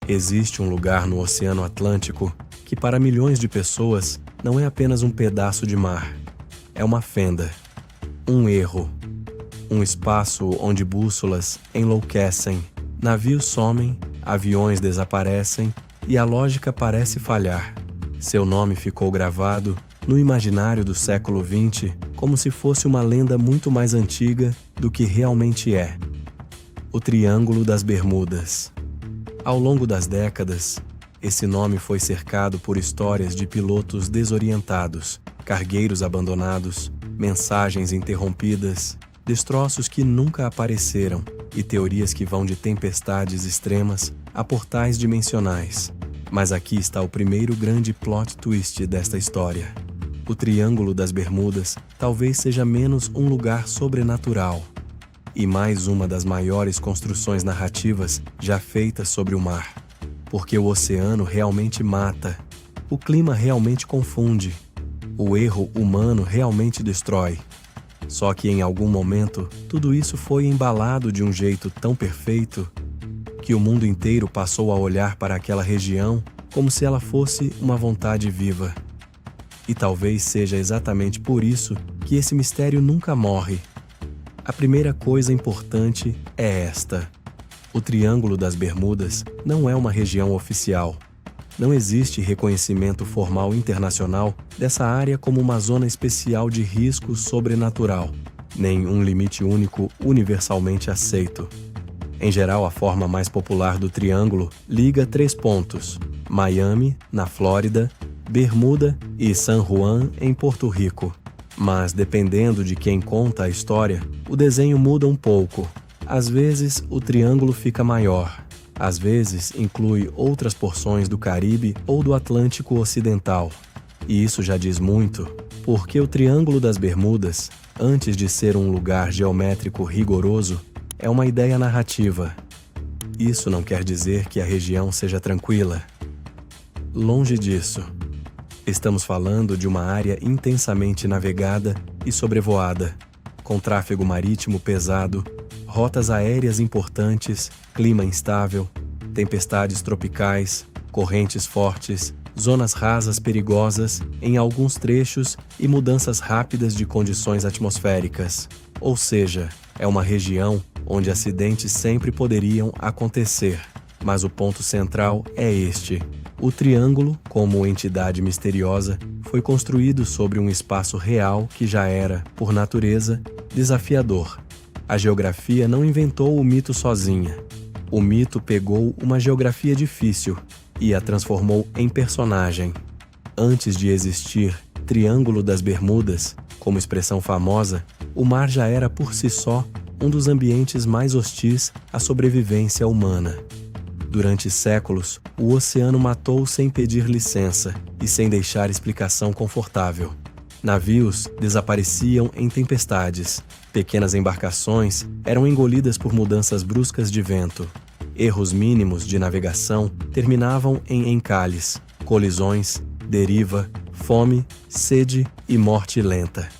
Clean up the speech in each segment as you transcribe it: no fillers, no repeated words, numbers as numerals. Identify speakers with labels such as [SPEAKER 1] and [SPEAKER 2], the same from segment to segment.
[SPEAKER 1] Existe um lugar no Oceano Atlântico que, para milhões de pessoas, não é apenas um pedaço de mar. É uma fenda, um erro, um espaço onde bússolas enlouquecem, navios somem, aviões desaparecem e a lógica parece falhar. Seu nome ficou gravado no imaginário do século XX como se fosse uma lenda muito mais antiga do que realmente é. O Triângulo das Bermudas. Ao longo das décadas, esse nome foi cercado por histórias de pilotos desorientados, cargueiros abandonados, mensagens interrompidas, destroços que nunca apareceram e teorias que vão de tempestades extremas a portais dimensionais. Mas aqui está o primeiro grande plot twist desta história. O Triângulo das Bermudas talvez seja menos um lugar sobrenatural e mais uma das maiores construções narrativas já feitas sobre o mar. Porque o oceano realmente mata, o clima realmente confunde, o erro humano realmente destrói. Só que em algum momento, tudo isso foi embalado de um jeito tão perfeito que o mundo inteiro passou a olhar para aquela região como se ela fosse uma vontade viva. E talvez seja exatamente por isso que esse mistério nunca morre. A primeira coisa importante é esta: o Triângulo das Bermudas não é uma região oficial. Não existe reconhecimento formal internacional dessa área como uma zona especial de risco sobrenatural, nem um limite único universalmente aceito. Em geral, a forma mais popular do triângulo liga 3 pontos: Miami, na Flórida, Bermuda e San Juan, em Porto Rico. Mas, dependendo de quem conta a história, o desenho muda um pouco. Às vezes, o triângulo fica maior. Às vezes, inclui outras porções do Caribe ou do Atlântico Ocidental. E isso já diz muito, porque o Triângulo das Bermudas, antes de ser um lugar geométrico rigoroso, é uma ideia narrativa. Isso não quer dizer que a região seja tranquila. Longe disso. Estamos falando de uma área intensamente navegada e sobrevoada, com tráfego marítimo pesado, rotas aéreas importantes, clima instável, tempestades tropicais, correntes fortes, zonas rasas perigosas em alguns trechos e mudanças rápidas de condições atmosféricas. Ou seja, é uma região onde acidentes sempre poderiam acontecer. Mas o ponto central é este: o triângulo, como entidade misteriosa, foi construído sobre um espaço real que já era, por natureza, desafiador. A geografia não inventou o mito sozinha. O mito pegou uma geografia difícil e a transformou em personagem. Antes de existir Triângulo das Bermudas, como expressão famosa, o mar já era por si só um dos ambientes mais hostis à sobrevivência humana. Durante séculos, o oceano matou sem pedir licença e sem deixar explicação confortável. Navios desapareciam em tempestades. Pequenas embarcações eram engolidas por mudanças bruscas de vento. Erros mínimos de navegação terminavam em encalhes, colisões, deriva, fome, sede e morte lenta.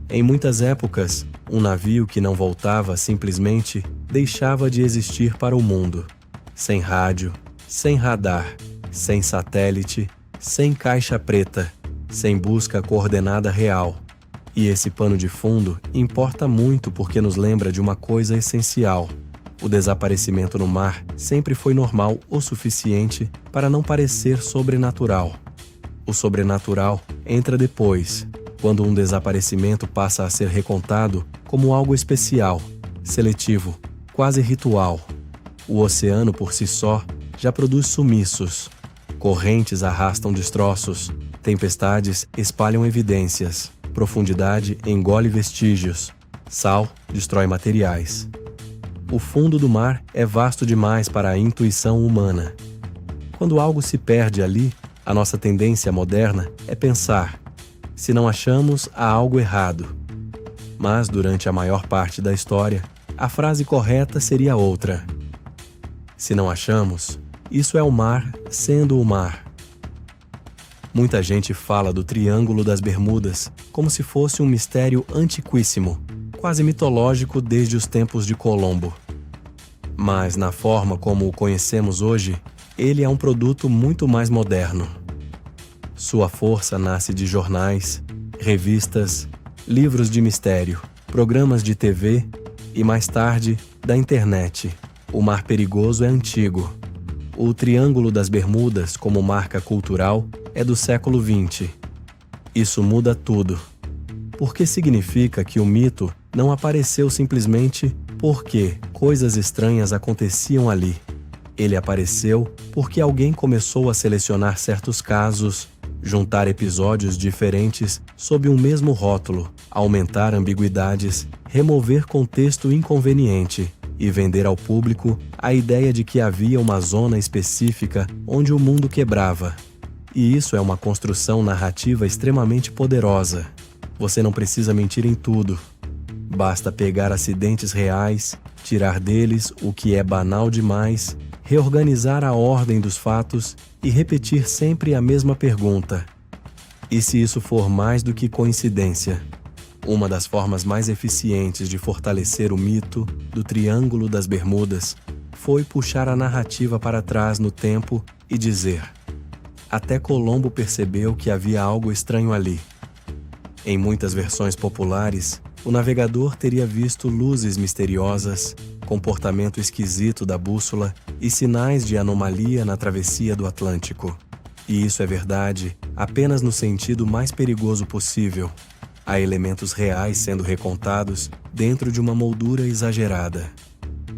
[SPEAKER 1] Em muitas épocas, um navio que não voltava simplesmente deixava de existir para o mundo. Sem rádio, sem radar, sem satélite, sem caixa preta, sem busca coordenada real. E esse pano de fundo importa muito porque nos lembra de uma coisa essencial. O desaparecimento no mar sempre foi normal o suficiente para não parecer sobrenatural. O sobrenatural entra depois, quando um desaparecimento passa a ser recontado como algo especial, seletivo, quase ritual. O oceano por si só já produz sumiços. Correntes arrastam destroços, tempestades espalham evidências, profundidade engole vestígios, sal destrói materiais. O fundo do mar é vasto demais para a intuição humana. Quando algo se perde ali, a nossa tendência moderna é pensar: se não achamos, há algo errado. Mas durante a maior parte da história, a frase correta seria outra: se não achamos, isso é o mar sendo o mar. Muita gente fala do Triângulo das Bermudas como se fosse um mistério antiquíssimo, quase mitológico desde os tempos de Colombo. Mas na forma como o conhecemos hoje, ele é um produto muito mais moderno. Sua força nasce de jornais, revistas, livros de mistério, programas de TV e, mais tarde, da internet. O Mar Perigoso é antigo. O Triângulo das Bermudas, como marca cultural, é do século XX. Isso muda tudo. Porque significa que o mito não apareceu simplesmente porque coisas estranhas aconteciam ali. Ele apareceu porque alguém começou a selecionar certos casos, juntar episódios diferentes sob um mesmo rótulo, aumentar ambiguidades, remover contexto inconveniente e vender ao público a ideia de que havia uma zona específica onde o mundo quebrava. E isso é uma construção narrativa extremamente poderosa. Você não precisa mentir em tudo. Basta pegar acidentes reais, tirar deles o que é banal demais, reorganizar a ordem dos fatos e repetir sempre a mesma pergunta. E se isso for mais do que coincidência? Uma das formas mais eficientes de fortalecer o mito do Triângulo das Bermudas foi puxar a narrativa para trás no tempo e dizer: até Colombo percebeu que havia algo estranho ali. Em muitas versões populares, o navegador teria visto luzes misteriosas, comportamento esquisito da bússola e sinais de anomalia na travessia do Atlântico. E isso é verdade apenas no sentido mais perigoso possível. Há elementos reais sendo recontados dentro de uma moldura exagerada.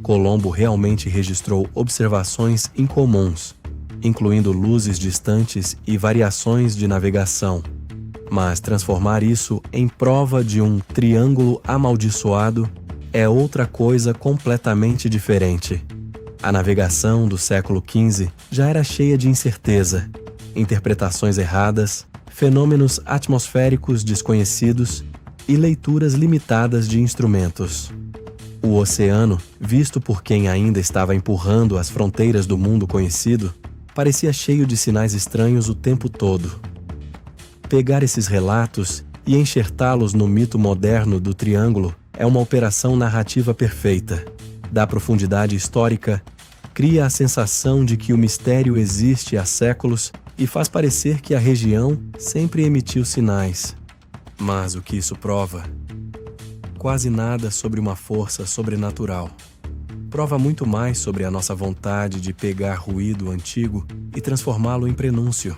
[SPEAKER 1] Colombo realmente registrou observações incomuns, incluindo luzes distantes e variações de navegação. Mas transformar isso em prova de um triângulo amaldiçoado é outra coisa completamente diferente. A navegação do século XV já era cheia de incerteza, interpretações erradas, fenômenos atmosféricos desconhecidos e leituras limitadas de instrumentos. O oceano, visto por quem ainda estava empurrando as fronteiras do mundo conhecido, parecia cheio de sinais estranhos o tempo todo. Pegar esses relatos e enxertá-los no mito moderno do Triângulo é uma operação narrativa perfeita. Dá profundidade histórica, cria a sensação de que o mistério existe há séculos e faz parecer que a região sempre emitiu sinais. Mas o que isso prova? Quase nada sobre uma força sobrenatural. Prova muito mais sobre a nossa vontade de pegar ruído antigo e transformá-lo em prenúncio.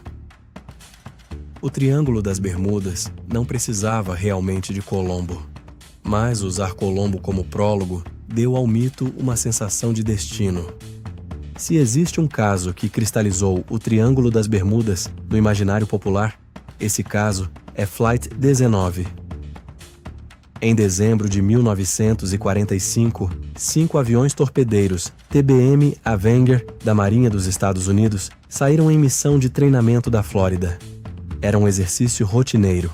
[SPEAKER 1] O Triângulo das Bermudas não precisava realmente de Colombo, mas usar Colombo como prólogo deu ao mito uma sensação de destino. Se existe um caso que cristalizou o Triângulo das Bermudas no imaginário popular, esse caso é Flight 19. Em dezembro de 1945, 5 aviões torpedeiros TBM Avenger da Marinha dos Estados Unidos saíram em missão de treinamento da Flórida. Era um exercício rotineiro.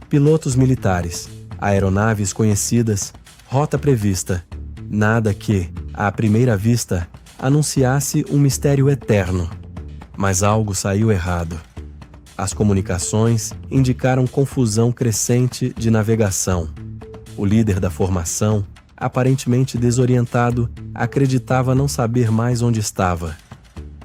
[SPEAKER 1] Pilotos militares, aeronaves conhecidas, rota prevista. Nada que, à primeira vista, anunciasse um mistério eterno. Mas algo saiu errado. As comunicações indicaram confusão crescente de navegação. O líder da formação, aparentemente desorientado, acreditava não saber mais onde estava.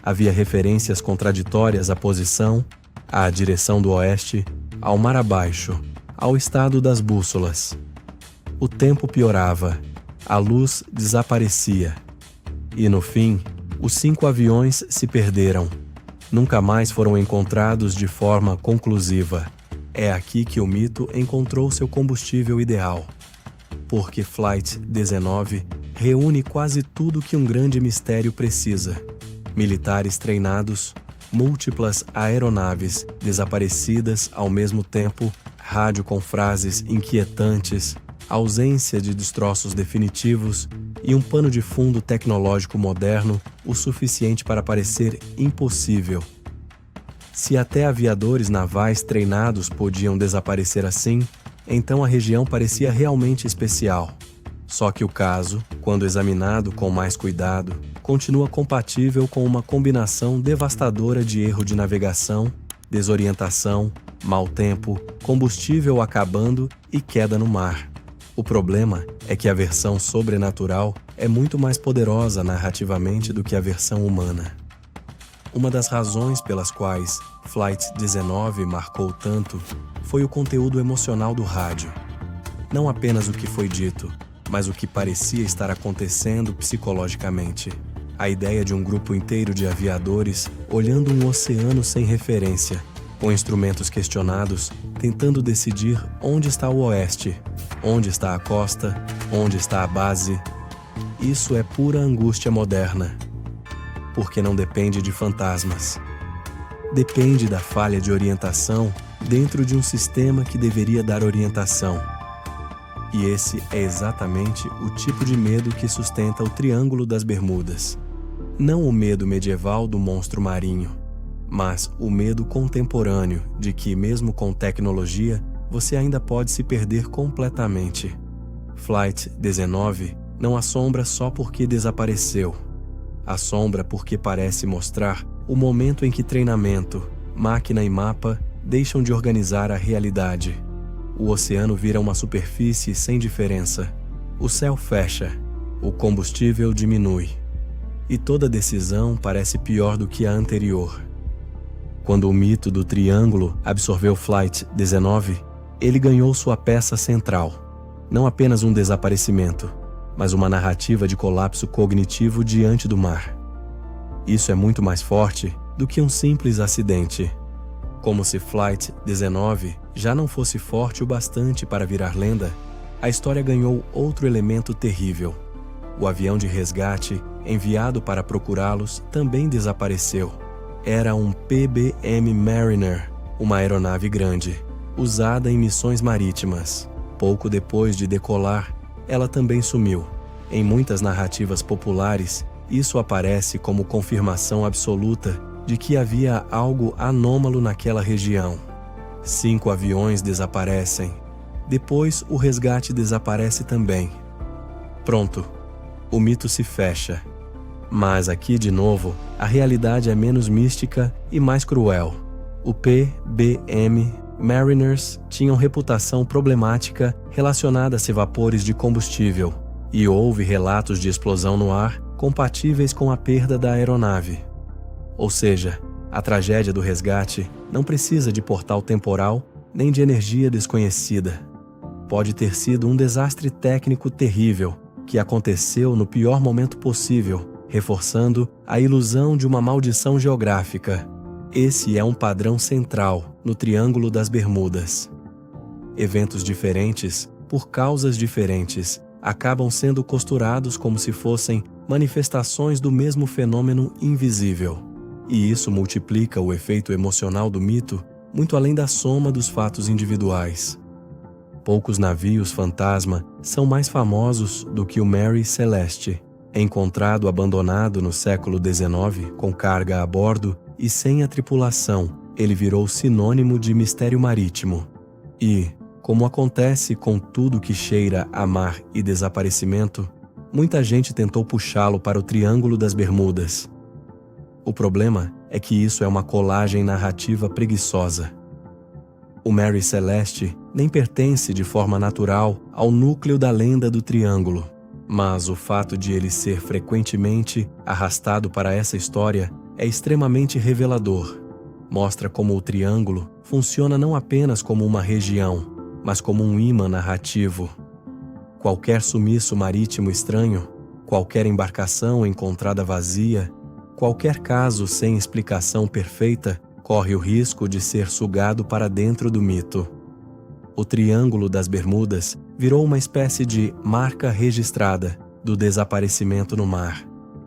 [SPEAKER 1] Havia referências contraditórias à posição, à direção do oeste, ao mar abaixo, ao estado das bússolas. O tempo piorava, a luz desaparecia. E no fim, os 5 aviões se perderam. Nunca mais foram encontrados de forma conclusiva. É aqui que o mito encontrou seu combustível ideal. Porque Flight 19 reúne quase tudo que um grande mistério precisa. Militares treinados, múltiplas aeronaves desaparecidas ao mesmo tempo, rádio com frases inquietantes, ausência de destroços definitivos e um pano de fundo tecnológico moderno o suficiente para parecer impossível. Se até aviadores navais treinados podiam desaparecer assim, então a região parecia realmente especial. Só que o caso, quando examinado com mais cuidado, continua compatível com uma combinação devastadora de erro de navegação, desorientação, mau tempo, combustível acabando e queda no mar. O problema é que a versão sobrenatural é muito mais poderosa narrativamente do que a versão humana. Uma das razões pelas quais Flight 19 marcou tanto foi o conteúdo emocional do rádio. Não apenas o que foi dito, mas o que parecia estar acontecendo psicologicamente. A ideia de um grupo inteiro de aviadores olhando um oceano sem referência, com instrumentos questionados, tentando decidir onde está o oeste, onde está a costa, onde está a base. Isso é pura angústia moderna. Porque não depende de fantasmas. Depende da falha de orientação dentro de um sistema que deveria dar orientação. E esse é exatamente o tipo de medo que sustenta o Triângulo das Bermudas. Não o medo medieval do monstro marinho, mas o medo contemporâneo de que, mesmo com tecnologia, você ainda pode se perder completamente. Flight 19 não assombra só porque desapareceu. Assombra porque parece mostrar o momento em que treinamento, máquina e mapa deixam de organizar a realidade. O oceano vira uma superfície sem diferença. O céu fecha. O combustível diminui. E toda decisão parece pior do que a anterior. Quando o mito do triângulo absorveu Flight 19, ele ganhou sua peça central. Não apenas um desaparecimento, mas uma narrativa de colapso cognitivo diante do mar. Isso é muito mais forte do que um simples acidente. Como se Flight 19 já não fosse forte o bastante para virar lenda, a história ganhou outro elemento terrível. O avião de resgate, enviado para procurá-los, também desapareceu. Era um PBM Mariner, uma aeronave grande, usada em missões marítimas. Pouco depois de decolar, ela também sumiu. Em muitas narrativas populares, isso aparece como confirmação absoluta de que havia algo anômalo naquela região. 5 aviões desaparecem. Depois, o resgate desaparece também. Pronto, o mito se fecha. Mas aqui, de novo, a realidade é menos mística e mais cruel. O PBM Mariners tinham reputação problemática relacionada a vapores de combustível, e houve relatos de explosão no ar compatíveis com a perda da aeronave. Ou seja, a tragédia do resgate não precisa de portal temporal nem de energia desconhecida. Pode ter sido um desastre técnico terrível que aconteceu no pior momento possível, reforçando a ilusão de uma maldição geográfica. Esse é um padrão central no Triângulo das Bermudas. Eventos diferentes, por causas diferentes, acabam sendo costurados como se fossem manifestações do mesmo fenômeno invisível. E isso multiplica o efeito emocional do mito muito além da soma dos fatos individuais. Poucos navios fantasma são mais famosos do que o Mary Celeste. Encontrado abandonado no século XIX, com carga a bordo e sem a tripulação, ele virou sinônimo de mistério marítimo. E, como acontece com tudo que cheira a mar e desaparecimento, muita gente tentou puxá-lo para o Triângulo das Bermudas. O problema é que isso é uma colagem narrativa preguiçosa. O Mary Celeste nem pertence de forma natural ao núcleo da lenda do Triângulo, mas o fato de ele ser frequentemente arrastado para essa história é extremamente revelador. Mostra como o Triângulo funciona não apenas como uma região, mas como um imã narrativo. Qualquer sumiço marítimo estranho, qualquer embarcação encontrada vazia, qualquer caso sem explicação perfeita corre o risco de ser sugado para dentro do mito. O Triângulo das Bermudas virou uma espécie de marca registrada do desaparecimento no mar,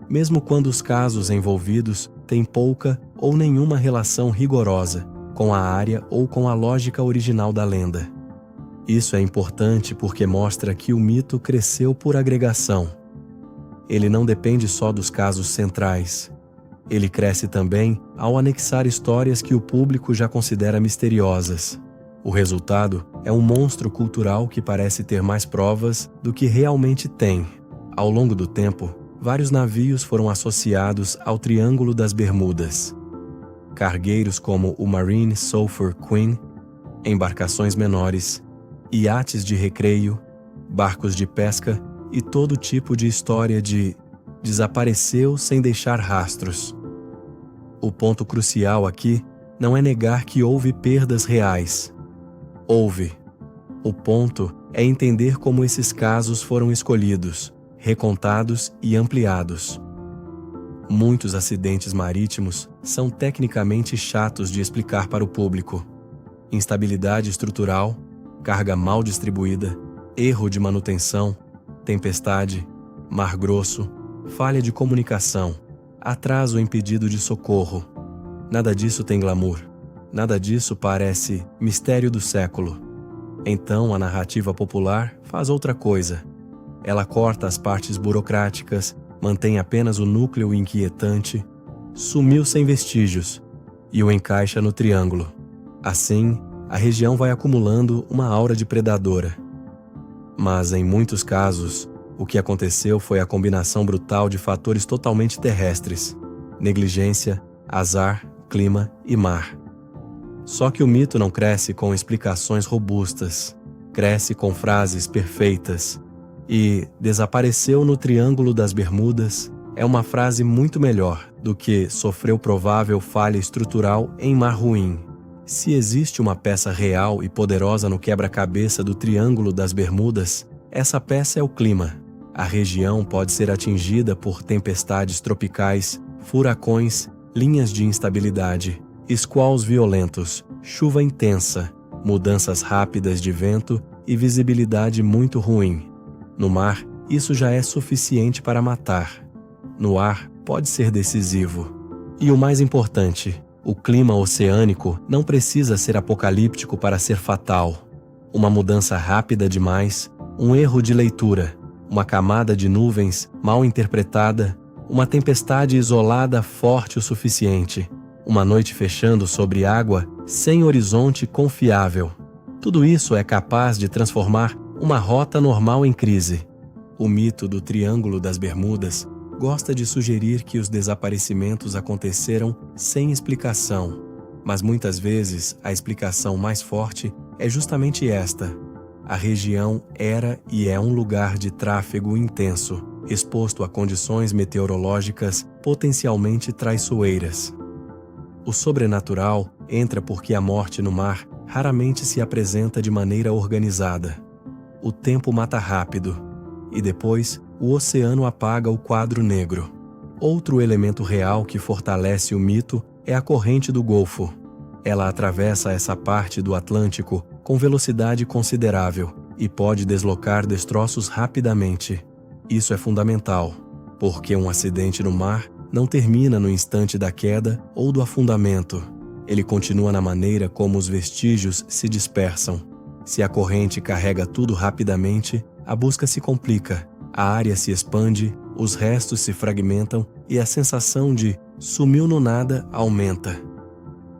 [SPEAKER 1] mesmo quando os casos envolvidos têm pouca ou nenhuma relação rigorosa com a área ou com a lógica original da lenda. Isso é importante porque mostra que o mito cresceu por agregação. Ele não depende só dos casos centrais. Ele cresce também ao anexar histórias que o público já considera misteriosas. O resultado é um monstro cultural que parece ter mais provas do que realmente tem. Ao longo do tempo, vários navios foram associados ao Triângulo das Bermudas. Cargueiros como o Marine Sulphur Queen, embarcações menores, iates de recreio, barcos de pesca e todo tipo de história de desapareceu sem deixar rastros. O ponto crucial aqui não é negar que houve perdas reais. Houve. O ponto é entender como esses casos foram escolhidos, recontados e ampliados. Muitos acidentes marítimos são tecnicamente chatos de explicar para o público. Instabilidade estrutural, carga mal distribuída, erro de manutenção, tempestade, mar grosso, falha de comunicação, atraso em pedido de socorro. Nada disso tem glamour. Nada disso parece mistério do século. Então a narrativa popular faz outra coisa. Ela corta as partes burocráticas, mantém apenas o núcleo inquietante, sumiu sem vestígios, e o encaixa no triângulo. Assim, a região vai acumulando uma aura de predadora. Mas em muitos casos, o que aconteceu foi a combinação brutal de fatores totalmente terrestres: negligência, azar, clima e mar. Só que o mito não cresce com explicações robustas, cresce com frases perfeitas. E desapareceu no Triângulo das Bermudas é uma frase muito melhor do que sofreu provável falha estrutural em mar ruim. Se existe uma peça real e poderosa no quebra-cabeça do Triângulo das Bermudas, essa peça é o clima. A região pode ser atingida por tempestades tropicais, furacões, linhas de instabilidade, squalls violentos, chuva intensa, mudanças rápidas de vento e visibilidade muito ruim. No mar, isso já é suficiente para matar. No ar, pode ser decisivo. E o mais importante, o clima oceânico não precisa ser apocalíptico para ser fatal. Uma mudança rápida demais, um erro de leitura, uma camada de nuvens mal interpretada, uma tempestade isolada forte o suficiente, uma noite fechando sobre água sem horizonte confiável. Tudo isso é capaz de transformar uma rota normal em crise. O mito do Triângulo das Bermudas gosta de sugerir que os desaparecimentos aconteceram sem explicação, mas muitas vezes a explicação mais forte é justamente esta: a região era e é um lugar de tráfego intenso, exposto a condições meteorológicas potencialmente traiçoeiras. O sobrenatural entra porque a morte no mar raramente se apresenta de maneira organizada. O tempo mata rápido, e depois o oceano apaga o quadro negro. Outro elemento real que fortalece o mito é a corrente do Golfo. Ela atravessa essa parte do Atlântico com velocidade considerável e pode deslocar destroços rapidamente. Isso é fundamental, porque um acidente no mar não termina no instante da queda ou do afundamento. Ele continua na maneira como os vestígios se dispersam. Se a corrente carrega tudo rapidamente, a busca se complica, a área se expande, os restos se fragmentam e a sensação de sumiu no nada aumenta.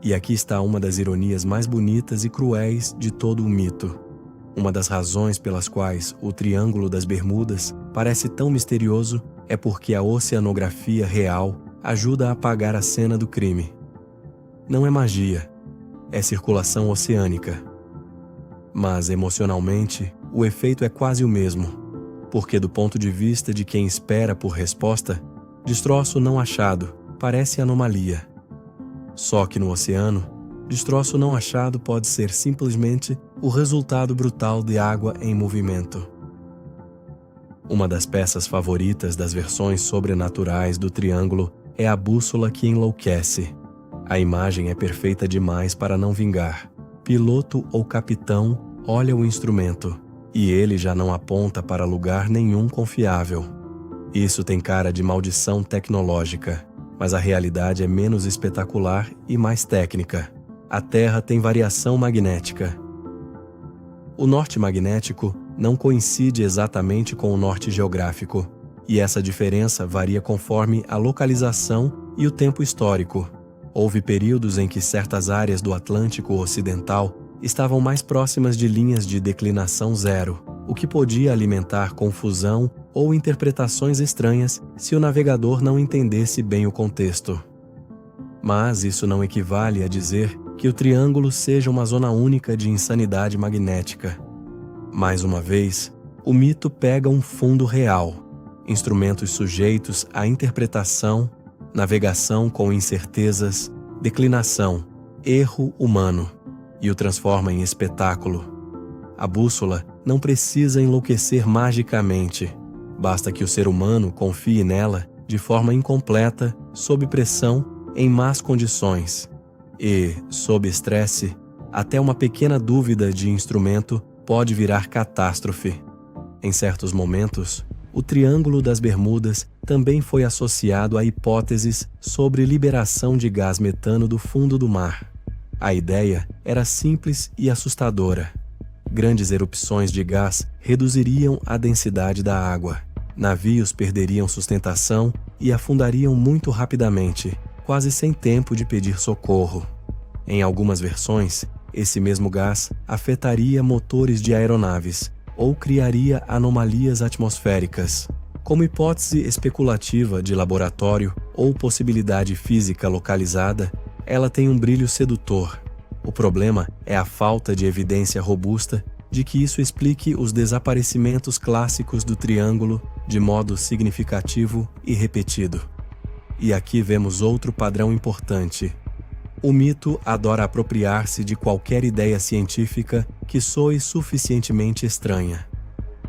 [SPEAKER 1] E aqui está uma das ironias mais bonitas e cruéis de todo o mito. Uma das razões pelas quais o Triângulo das Bermudas parece tão misterioso é porque a oceanografia real ajuda a apagar a cena do crime. Não é magia, é circulação oceânica. Mas, emocionalmente, o efeito é quase o mesmo, porque do ponto de vista de quem espera por resposta, destroço não achado parece anomalia. Só que no oceano, destroço não achado pode ser simplesmente o resultado brutal de água em movimento. Uma das peças favoritas das versões sobrenaturais do Triângulo é a bússola que enlouquece. A imagem é perfeita demais para não vingar. Piloto ou capitão olha o instrumento, e ele já não aponta para lugar nenhum confiável. Isso tem cara de maldição tecnológica, mas a realidade é menos espetacular e mais técnica. A Terra tem variação magnética. O norte magnético não coincide exatamente com o norte geográfico, e essa diferença varia conforme a localização e o tempo histórico. Houve períodos em que certas áreas do Atlântico Ocidental estavam mais próximas de linhas de declinação zero, o que podia alimentar confusão ou interpretações estranhas se o navegador não entendesse bem o contexto. Mas isso não equivale a dizer que o triângulo seja uma zona única de insanidade magnética. Mais uma vez, o mito pega um fundo real, instrumentos sujeitos à interpretação, navegação com incertezas, declinação, erro humano, e o transforma em espetáculo. A bússola não precisa enlouquecer magicamente. Basta que o ser humano confie nela de forma incompleta, sob pressão, em más condições. E, sob estresse, até uma pequena dúvida de instrumento pode virar catástrofe. Em certos momentos, o Triângulo das Bermudas também foi associado a hipóteses sobre liberação de gás metano do fundo do mar. A ideia era simples e assustadora. Grandes erupções de gás reduziriam a densidade da água. Navios perderiam sustentação e afundariam muito rapidamente, quase sem tempo de pedir socorro. Em algumas versões, esse mesmo gás afetaria motores de aeronaves ou criaria anomalias atmosféricas. Como hipótese especulativa de laboratório ou possibilidade física localizada, ela tem um brilho sedutor. O problema é a falta de evidência robusta de que isso explique os desaparecimentos clássicos do Triângulo de modo significativo e repetido. E aqui vemos outro padrão importante. O mito adora apropriar-se de qualquer ideia científica que soe suficientemente estranha.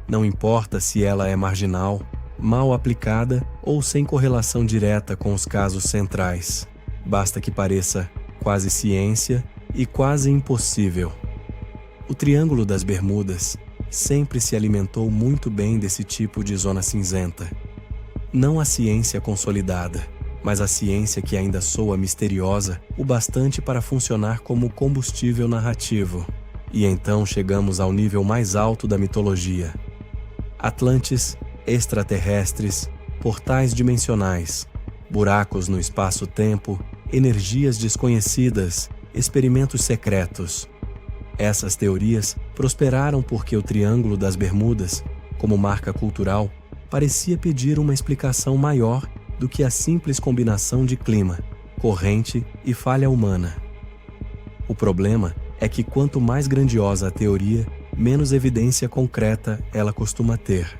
[SPEAKER 1] Não importa se ela é marginal, mal aplicada ou sem correlação direta com os casos centrais. Basta que pareça quase ciência e quase impossível. O Triângulo das Bermudas sempre se alimentou muito bem desse tipo de zona cinzenta. Não a ciência consolidada, mas a ciência que ainda soa misteriosa o bastante para funcionar como combustível narrativo. E então chegamos ao nível mais alto da mitologia. Atlantes, extraterrestres, portais dimensionais, buracos no espaço-tempo, energias desconhecidas, experimentos secretos. Essas teorias prosperaram porque o Triângulo das Bermudas, como marca cultural, parecia pedir uma explicação maior do que a simples combinação de clima, corrente e falha humana. O problema é que quanto mais grandiosa a teoria, menos evidência concreta ela costuma ter.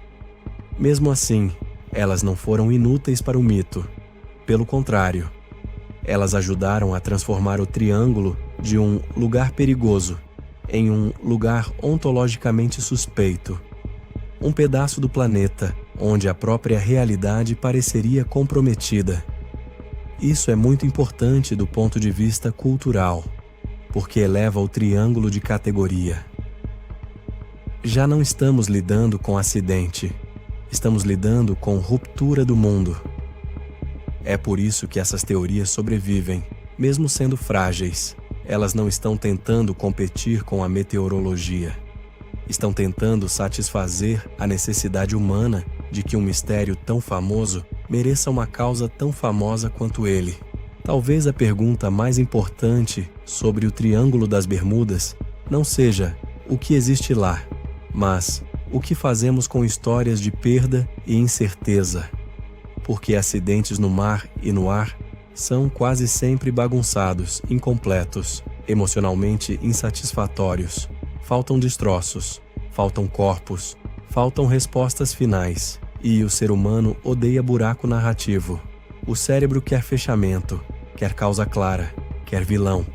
[SPEAKER 1] Mesmo assim, elas não foram inúteis para o mito. Pelo contrário, elas ajudaram a transformar o Triângulo de um lugar perigoso em um lugar ontologicamente suspeito. Um pedaço do planeta onde a própria realidade pareceria comprometida. Isso é muito importante do ponto de vista cultural, porque eleva o Triângulo de categoria. Já não estamos lidando com acidente, estamos lidando com ruptura do mundo. É por isso que essas teorias sobrevivem, mesmo sendo frágeis. Elas não estão tentando competir com a meteorologia. Estão tentando satisfazer a necessidade humana de que um mistério tão famoso mereça uma causa tão famosa quanto ele. Talvez a pergunta mais importante sobre o Triângulo das Bermudas não seja o que existe lá, mas o que fazemos com histórias de perda e incerteza. Porque acidentes no mar e no ar são quase sempre bagunçados, incompletos, emocionalmente insatisfatórios. Faltam destroços, faltam corpos, faltam respostas finais. E o ser humano odeia buraco narrativo. O cérebro quer fechamento, quer causa clara, quer vilão,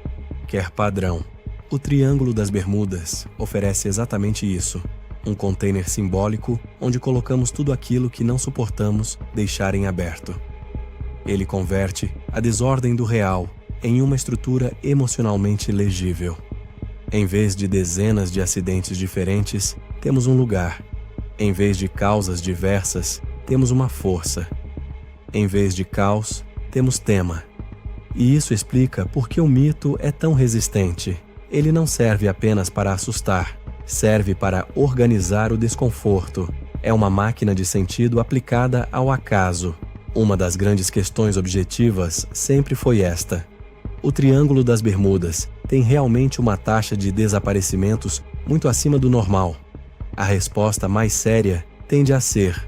[SPEAKER 1] quer padrão. O Triângulo das Bermudas oferece exatamente isso. Um container simbólico onde colocamos tudo aquilo que não suportamos deixar em aberto. Ele converte a desordem do real em uma estrutura emocionalmente legível. Em vez de dezenas de acidentes diferentes, temos um lugar. Em vez de causas diversas, temos uma força. Em vez de caos, temos tema. E isso explica por que o mito é tão resistente. Ele não serve apenas para assustar, serve para organizar o desconforto. É uma máquina de sentido aplicada ao acaso. Uma das grandes questões objetivas sempre foi esta. O Triângulo das Bermudas tem realmente uma taxa de desaparecimentos muito acima do normal. A resposta mais séria tende a ser: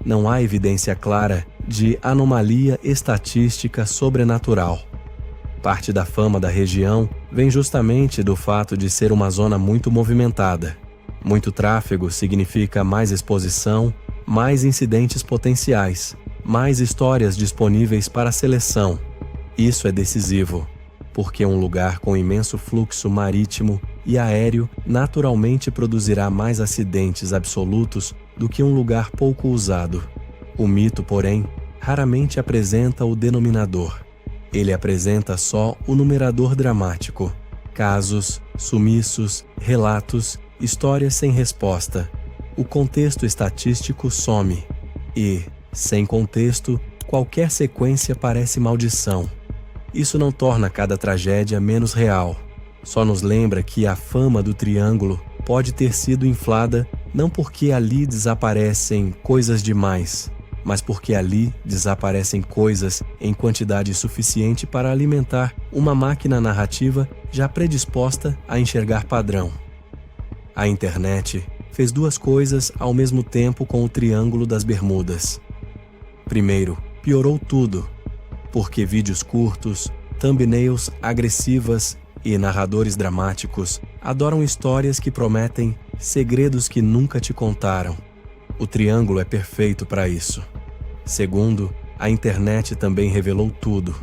[SPEAKER 1] não há evidência clara de anomalia estatística sobrenatural. Parte da fama da região vem justamente do fato de ser uma zona muito movimentada. Muito tráfego significa mais exposição, mais incidentes potenciais, mais histórias disponíveis para seleção. Isso é decisivo, porque um lugar com imenso fluxo marítimo e aéreo naturalmente produzirá mais acidentes absolutos do que um lugar pouco usado. O mito, porém, raramente apresenta o denominador. Ele apresenta só o numerador dramático. Casos, sumiços, relatos, histórias sem resposta. O contexto estatístico some. E, sem contexto, qualquer sequência parece maldição. Isso não torna cada tragédia menos real. Só nos lembra que a fama do Triângulo pode ter sido inflada não porque ali desaparecem coisas demais, mas porque ali desaparecem coisas em quantidade suficiente para alimentar uma máquina narrativa já predisposta a enxergar padrão. A internet fez duas coisas ao mesmo tempo com o Triângulo das Bermudas. Primeiro, piorou tudo, porque vídeos curtos, thumbnails agressivas e narradores dramáticos adoram histórias que prometem segredos que nunca te contaram. O Triângulo é perfeito para isso. Segundo, a internet também revelou tudo.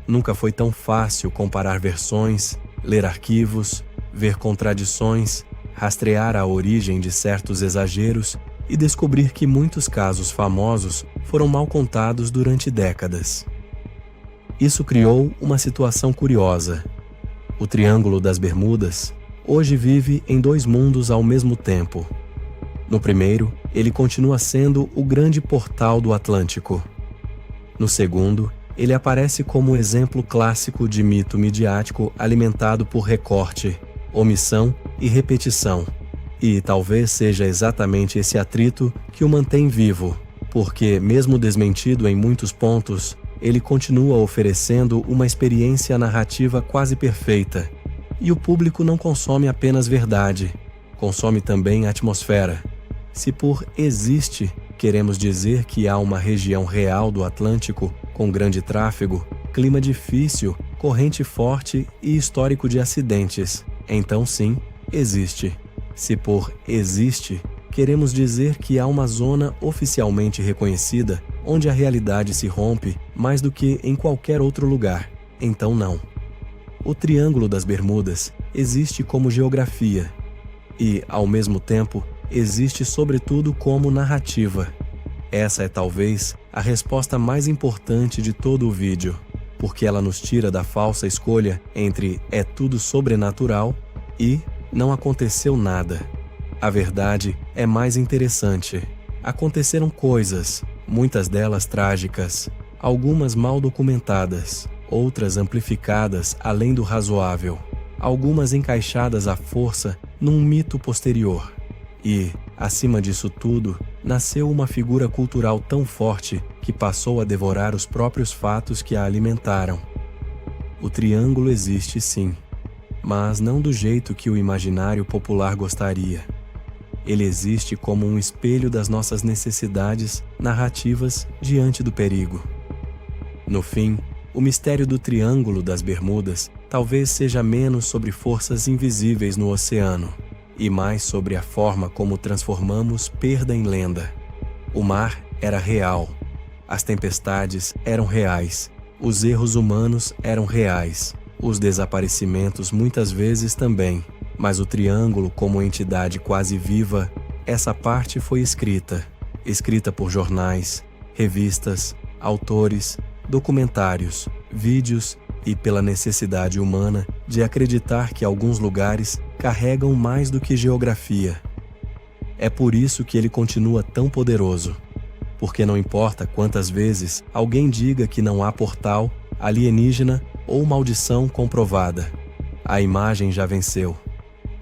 [SPEAKER 1] Nunca foi tão fácil comparar versões, ler arquivos, ver contradições, rastrear a origem de certos exageros e descobrir que muitos casos famosos foram mal contados durante décadas. Isso criou uma situação curiosa. O Triângulo das Bermudas hoje vive em dois mundos ao mesmo tempo. No primeiro, ele continua sendo o grande portal do Atlântico. No segundo, ele aparece como exemplo clássico de mito midiático alimentado por recorte, omissão e repetição. E talvez seja exatamente esse atrito que o mantém vivo, porque, mesmo desmentido em muitos pontos, ele continua oferecendo uma experiência narrativa quase perfeita. E o público não consome apenas verdade, consome também atmosfera. Se por existe queremos dizer que há uma região real do Atlântico com grande tráfego, clima difícil, corrente forte e histórico de acidentes, então sim, existe. Se por existe queremos dizer que há uma zona oficialmente reconhecida onde a realidade se rompe mais do que em qualquer outro lugar, então não. O Triângulo das Bermudas existe como geografia e, ao mesmo tempo, existe sobretudo como narrativa. Essa é talvez a resposta mais importante de todo o vídeo, porque ela nos tira da falsa escolha entre é tudo sobrenatural e não aconteceu nada. A verdade é mais interessante. Aconteceram coisas, muitas delas trágicas, algumas mal documentadas, outras amplificadas além do razoável, algumas encaixadas à força num mito posterior. E, acima disso tudo, nasceu uma figura cultural tão forte que passou a devorar os próprios fatos que a alimentaram. O Triângulo existe sim, mas não do jeito que o imaginário popular gostaria. Ele existe como um espelho das nossas necessidades narrativas diante do perigo. No fim, o mistério do Triângulo das Bermudas talvez seja menos sobre forças invisíveis no oceano, e mais sobre a forma como transformamos perda em lenda. O mar era real, as tempestades eram reais, os erros humanos eram reais, os desaparecimentos muitas vezes também, mas o Triângulo como entidade quase viva, essa parte foi escrita por jornais, revistas, autores, documentários, vídeos e pela necessidade humana de acreditar que alguns lugares carregam mais do que geografia. É por isso que ele continua tão poderoso, porque não importa quantas vezes alguém diga que não há portal, alienígena ou maldição comprovada, a imagem já venceu.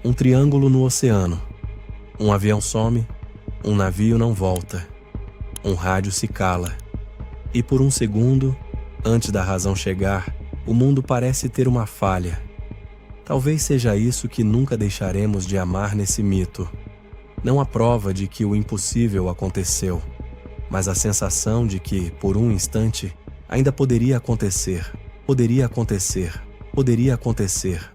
[SPEAKER 1] Um triângulo no oceano, um avião some, um navio não volta, um rádio se cala, e por um segundo, antes da razão chegar, o mundo parece ter uma falha. Talvez seja isso que nunca deixaremos de amar nesse mito. Não a prova de que o impossível aconteceu, mas a sensação de que, por um instante, ainda poderia acontecer, poderia acontecer, poderia acontecer.